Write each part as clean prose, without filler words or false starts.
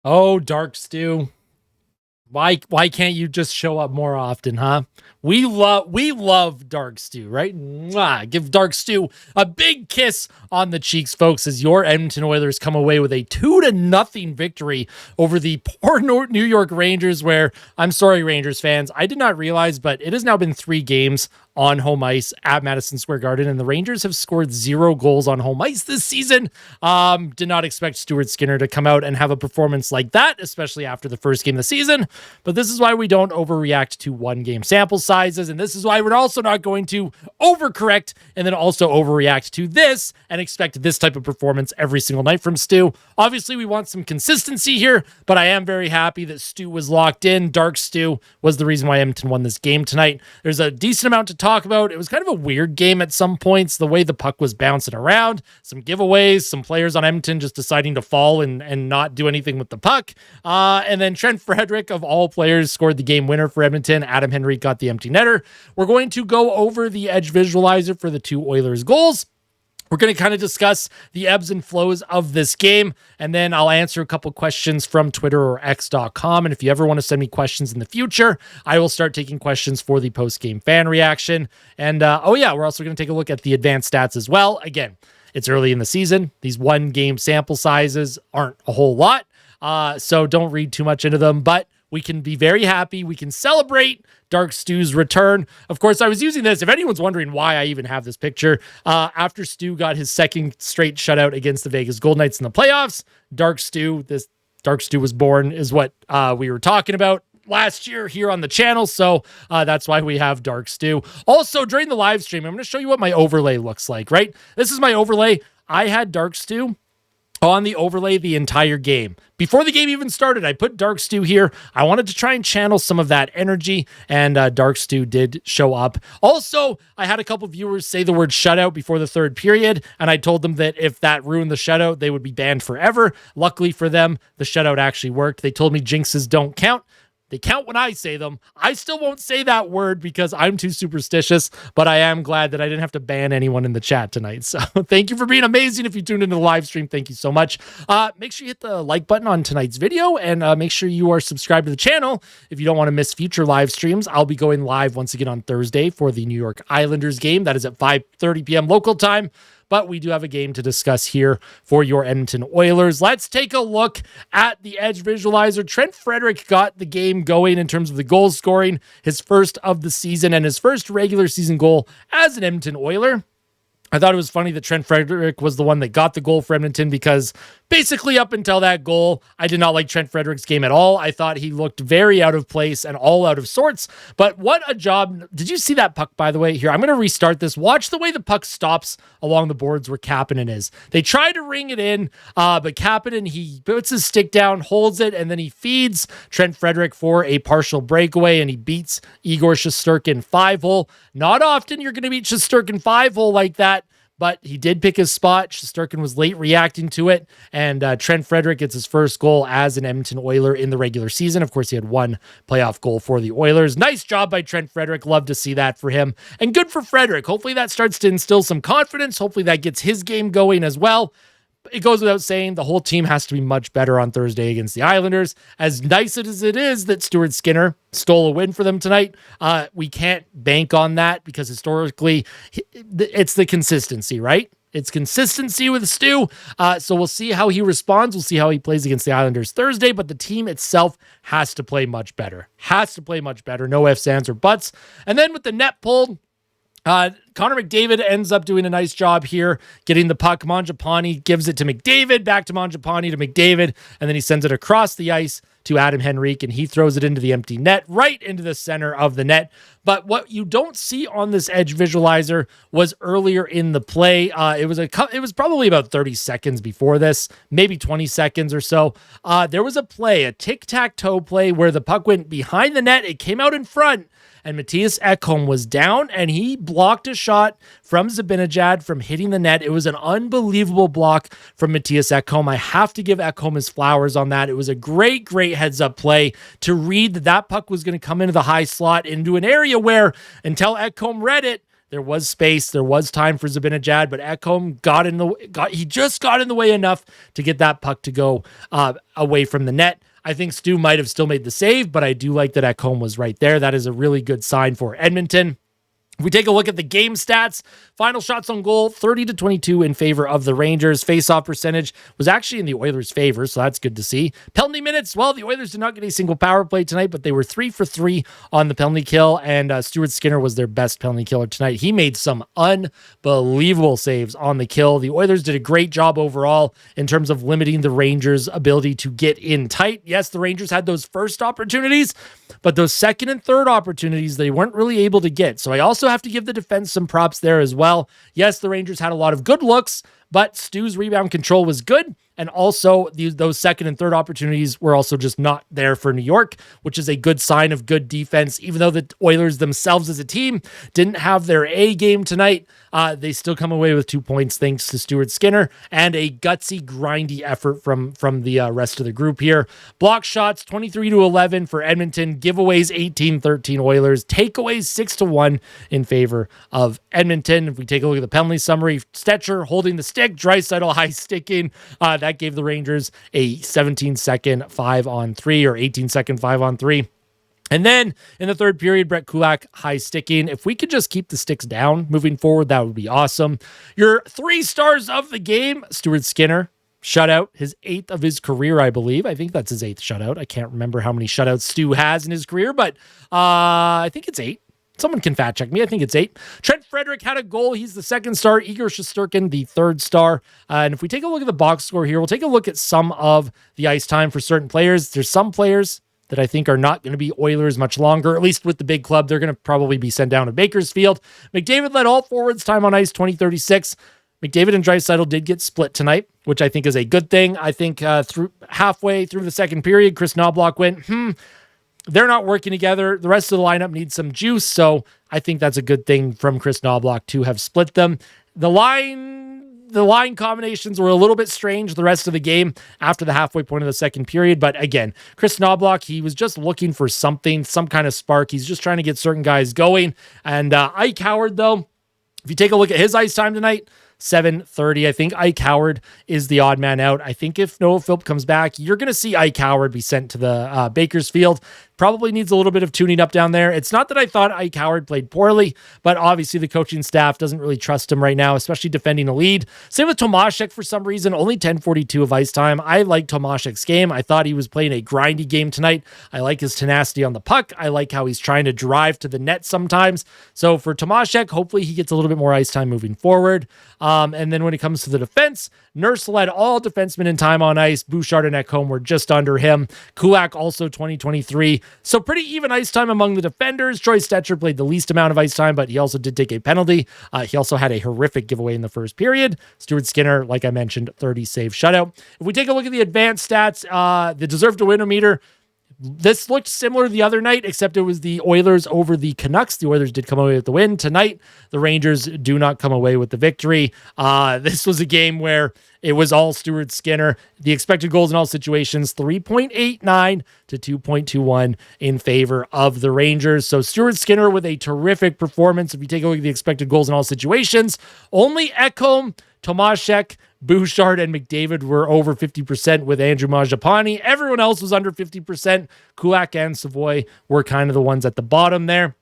Oh, Dark Stew. Why can't you just show up more often, huh? We love Dark Stew, right? Mwah. Give Dark Stew a big kiss on the cheeks, folks, as your Edmonton Oilers come away with a 2-0 victory over the poor New York Rangers, where, I'm sorry, Rangers fans, I did not realize, but it has now been 3 games on home ice at Madison Square Garden, and the Rangers have scored 0 goals on home ice this season. Did not expect Stuart Skinner to come out and have a performance like that, especially after the first game of the season. But this is why we don't overreact to 1-game sample sizes, and this is why we're also not going to overcorrect and then also overreact to this and expect this type of performance every single night from Stu. Obviously, we want some consistency here, but I am very happy that Stu was locked in. Dark Stu was the reason why Edmonton won this game tonight. There's a decent amount to talk about. It was kind of a weird game at some points, the way the puck was bouncing around, some giveaways, some players on Edmonton just deciding to fall and not do anything with the puck. And then Trent Frederick, of all players, scored the game winner for Edmonton. Adam Henrique got the empty netter. We're going to go over the edge visualizer for the 2 Oilers goals. We're going to kind of discuss the ebbs and flows of this game, and then I'll answer a couple questions from Twitter or X.com. And if you ever want to send me questions in the future, I will start taking questions for the post-game fan reaction. And we're also going to take a look at the advanced stats as well. Again, it's early in the season. These 1-game sample sizes aren't a whole lot, so don't read too much into them, but we can be very happy. We can celebrate Dark Stew's return. Of course, I was using this, if anyone's wondering why I even have this picture, after Stu got his second straight shutout against the Vegas Golden Knights in the playoffs, Dark Stew was born, is what we were talking about last year here on the channel. So that's why we have Dark Stew. Also, during the live stream, I'm going to show you what my overlay looks like, right? This is my overlay. I had Dark Stew on the overlay the entire game. Before the game even started, I put Dark Stew here. I wanted to try and channel some of that energy, and Dark Stew did show up. Also, I had a couple viewers say the word shutout before the 3rd period, and I told them that if that ruined the shutout, they would be banned forever. Luckily for them, the shutout actually worked. They told me jinxes don't count. They count when I say them. I still won't say that word because I'm too superstitious, but I am glad that I didn't have to ban anyone in the chat tonight. So thank you for being amazing. If you tuned into the live stream, thank you so much. Make sure you hit the like button on tonight's video, and make sure you are subscribed to the channel if you don't want to miss future live streams. I'll be going live once again on Thursday for the New York Islanders game. That is at 5:30 p.m. local time. But we do have a game to discuss here for your Edmonton Oilers. Let's take a look at the edge visualizer. Trent Frederick got the game going in terms of the goal scoring, his first of the season and his first regular season goal as an Edmonton Oiler. I thought it was funny that Trent Frederick was the one that got the goal for Edmonton because basically up until that goal, I did not like Trent Frederick's game at all. I thought he looked very out of place and all out of sorts, but what a job. Did you see that puck, by the way? Here, I'm going to restart this. Watch the way the puck stops along the boards where Kapanen is. They try to ring it in, but Kapanen, he puts his stick down, holds it, and then he feeds Trent Frederick for a partial breakaway, and he beats Igor Shesterkin 5-hole. Not often you're going to beat Shesterkin 5-hole like that, but he did pick his spot. Shesterkin was late reacting to it, and Trent Frederick gets his first goal as an Edmonton Oiler in the regular season. Of course, he had 1 playoff goal for the Oilers. Nice job by Trent Frederick. Love to see that for him, and good for Frederick. Hopefully that starts to instill some confidence. Hopefully that gets his game going as well. It goes without saying, the whole team has to be much better on Thursday against the Islanders. As nice as it is that Stuart Skinner stole a win for them tonight, we can't bank on that because historically, it's the consistency, right? It's consistency with Stu. So we'll see how he responds. We'll see how he plays against the Islanders Thursday, but the team itself has to play much better. No ifs, ands, or buts. And then with the net pulled, Connor McDavid ends up doing a nice job here, getting the puck. Mangiapane gives it to McDavid, back to Mangiapane to McDavid, and then he sends it across the ice to Adam Henrique, and he throws it into the empty net, right into the center of the net. But what you don't see on this edge visualizer was earlier in the play. It was probably about 30 seconds before this, maybe 20 seconds or so. There was a play, a tic-tac-toe play, where the puck went behind the net. It came out in front, and Mattias Ekholm was down, and he blocked a shot from Zibanejad from hitting the net. It was an unbelievable block from Mattias Ekholm. I have to give Ekholm his flowers on that. It was a great heads-up play to read that puck was going to come into the high slot into an area where, until Ekholm read it, There was space. There was time for Zibanejad, but Ekholm just got in the way enough to get that puck to go away from the net. I think Stu might have still made the save, but I do like that Ekholm was right there. That is a really good sign for Edmonton. If we take a look at the game stats, final shots on goal, 30-22 in favor of the Rangers. Face-off percentage was actually in the Oilers' favor, so that's good to see. Penalty minutes, well, the Oilers did not get a single power play tonight, but they were 3 for 3 on the penalty kill, and Stuart Skinner was their best penalty killer tonight. He made some unbelievable saves on the kill. The Oilers did a great job overall in terms of limiting the Rangers' ability to get in tight. Yes, the Rangers had those first opportunities, but those second and third opportunities, they weren't really able to get. So I also have to give the defense some props there as well. Yes, the Rangers had a lot of good looks, but Stu's rebound control was good. And also those second and third opportunities were also just not there for New York, which is a good sign of good defense. Even though the Oilers themselves as a team didn't have their A game tonight, they still come away with 2 points thanks to Stuart Skinner and a gutsy, grindy effort from the rest of the group here. Block shots, 23-11 for Edmonton. Giveaways, 18-13 Oilers. Takeaways, 6-1 in favor of Edmonton. If we take a look at the penalty summary, Stetcher holding the stick, Draisaitl high sticking. That gave the Rangers a 17-second 5-on-3 or 18-second 5-on-3. And then in the third period, Brett Kulak high sticking. If we could just keep the sticks down moving forward, that would be awesome. Your 3 stars of the game, Stuart Skinner, shutout, his 8th of his career, I believe. I think that's his 8th shutout. I can't remember how many shutouts Stu has in his career, but I think it's 8. Someone can fact check me. I think it's 8. Trent Frederick had a goal. He's the 2nd star. Igor Shesterkin, the 3rd star. And if we take a look at the box score here, we'll take a look at some of the ice time for certain players. There's some players that I think are not going to be Oilers much longer, at least with the big club. They're going to probably be sent down to Bakersfield. McDavid led all forwards time on ice, 20-36. McDavid and Draisaitl did get split tonight, which I think is a good thing. I think halfway through the second period, Chris Knobloch went, they're not working together. The rest of the lineup needs some juice, so I think that's a good thing from Chris Knobloch to have split them. The line combinations were a little bit strange the rest of the game after the halfway point of the second period, but again, Chris Knobloch, he was just looking for something, some kind of spark. He's just trying to get certain guys going, and Ike Howard, though, if you take a look at his ice time tonight, 7:30. I think Ike Howard is the odd man out. I think if Noah Philp comes back, you're going to see Ike Howard be sent to the Bakersfield. Probably needs a little bit of tuning up down there. It's not that I thought Ike Howard played poorly, but obviously the coaching staff doesn't really trust him right now, especially defending a lead. Same with Tomaszek for some reason, only 10:42 of ice time. I like Tomaszek's game. I thought he was playing a grindy game tonight. I like his tenacity on the puck. I like how he's trying to drive to the net sometimes. So for Tomaszek, hopefully he gets a little bit more ice time moving forward. And then when it comes to the defense, Nurse led all defensemen in time on ice. Bouchard and Ekholm were just under him. Kulak also 20-23. So pretty even ice time among the defenders. Troy Stetcher played the least amount of ice time, but he also did take a penalty. He also had a horrific giveaway in the first period. Stuart Skinner, like I mentioned, 30 save shutout. If we take a look at the advanced stats, the deserve to win meter, this looked similar to the other night, except it was the Oilers over the Canucks. The Oilers did come away with the win. Tonight, the Rangers do not come away with the victory. This was a game where it was all Stuart Skinner. The expected goals in all situations, 3.89 to 2.21 in favor of the Rangers. So Stuart Skinner with a terrific performance. If you take a look at the expected goals in all situations, only Ekholm, Tomaszek, Bouchard, and McDavid were over 50% with Andrew Mangiapane. Everyone else was under 50%. Kulak and Savoy were kind of the ones at the bottom there.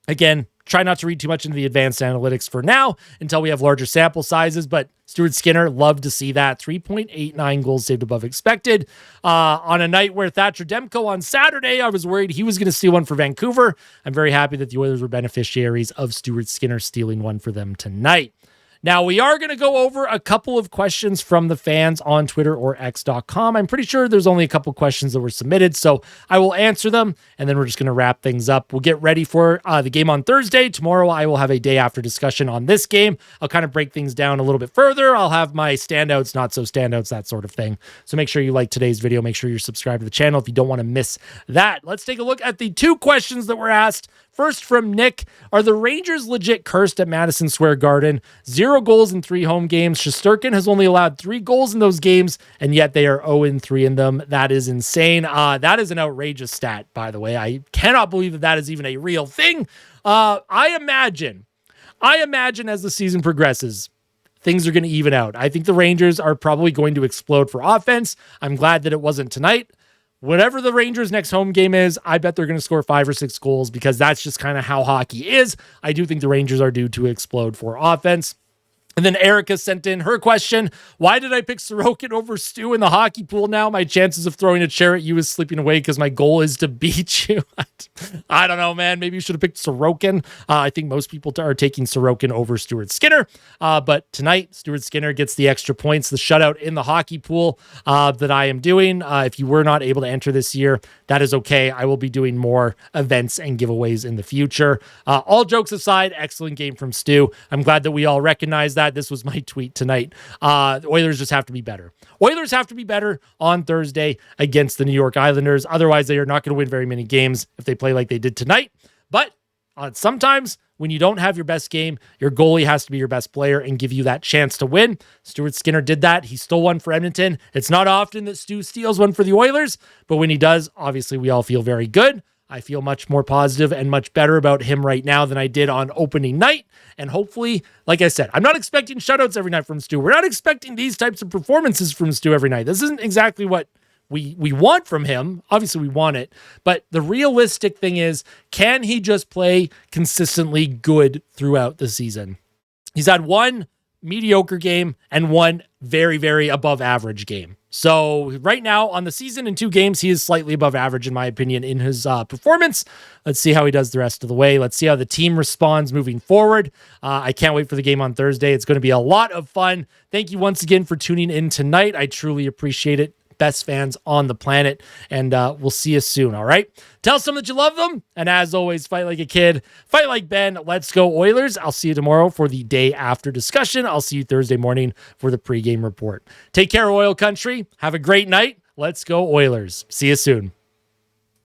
Again, try not to read too much into the advanced analytics for now until we have larger sample sizes, but Stuart Skinner, love to see that. 3.89 goals saved above expected. On a night where Thatcher Demko on Saturday, I was worried he was going to steal one for Vancouver. I'm very happy that the Oilers were beneficiaries of Stuart Skinner stealing one for them tonight. Now, we are going to go over a couple of questions from the fans on Twitter or X.com. I'm pretty sure there's only a couple questions that were submitted, so I will answer them, and then we're just going to wrap things up. We'll get ready for the game on Thursday. Tomorrow, I will have a day after discussion on this game. I'll kind of break things down a little bit further. I'll have my standouts, not so standouts, that sort of thing. So make sure you like today's video. Make sure you're subscribed to the channel if you don't want to miss that. Let's take a look at the 2 questions that were asked. First from Nick, are the Rangers legit cursed at Madison Square Garden? 0 goals in 3 home games. Shesterkin has only allowed 3 goals in those games, and yet they are 0-3 in them. That is insane. That is an outrageous stat, by the way. I cannot believe that that is even a real thing. I I imagine as the season progresses, things are going to even out. I think the Rangers are probably going to explode for offense. I'm glad that it wasn't tonight. Whatever the Rangers' next home game is, I bet they're going to score 5 or 6 goals because that's just kind of how hockey is. I do think the Rangers are due to explode for offense. And then Erica sent in her question. Why did I pick Sorokin over Stu in the hockey pool now? My chances of throwing a chair at you is slipping away because my goal is to beat you. I don't know, man. Maybe you should have picked Sorokin. I think most people are taking Sorokin over Stuart Skinner. But tonight, Stuart Skinner gets the extra points, the shutout in the hockey pool that I am doing. If you were not able to enter this year, that is okay. I will be doing more events and giveaways in the future. All jokes aside, excellent game from Stu. I'm glad that we all recognize that. This was my tweet tonight. The Oilers just have to be better. Oilers have to be better on Thursday against the New York Islanders. Otherwise, they are not going to win very many games if they play like they did tonight. But sometimes when you don't have your best game, your goalie has to be your best player and give you that chance to win. Stuart Skinner did that. He stole one for Edmonton. It's not often that Stu steals one for the Oilers, but when he does, obviously we all feel very good. I feel much more positive and much better about him right now than I did on opening night. And hopefully, like I said, I'm not expecting shutouts every night from Stu. We're not expecting these types of performances from Stu every night. This isn't exactly what we want from him. Obviously, we want it. But the realistic thing is, can he just play consistently good throughout the season? He's had one mediocre game and one very, very above average game. So right now on the season in 2 games, he is slightly above average in my opinion in his performance. Let's see how he does the rest of the way. Let's see how the team responds moving forward. I can't wait for the game on Thursday. It's going to be a lot of fun. Thank you once again for tuning in tonight. I truly appreciate it. Best fans on the planet, and we'll see you soon. All right, tell someone that you love them, and as always, fight like a kid, fight like Ben. Let's go Oilers. I'll see you tomorrow for the day after discussion. I'll see you Thursday morning for the pregame report. Take care, Oil Country. Have a great night. Let's go Oilers. See you soon.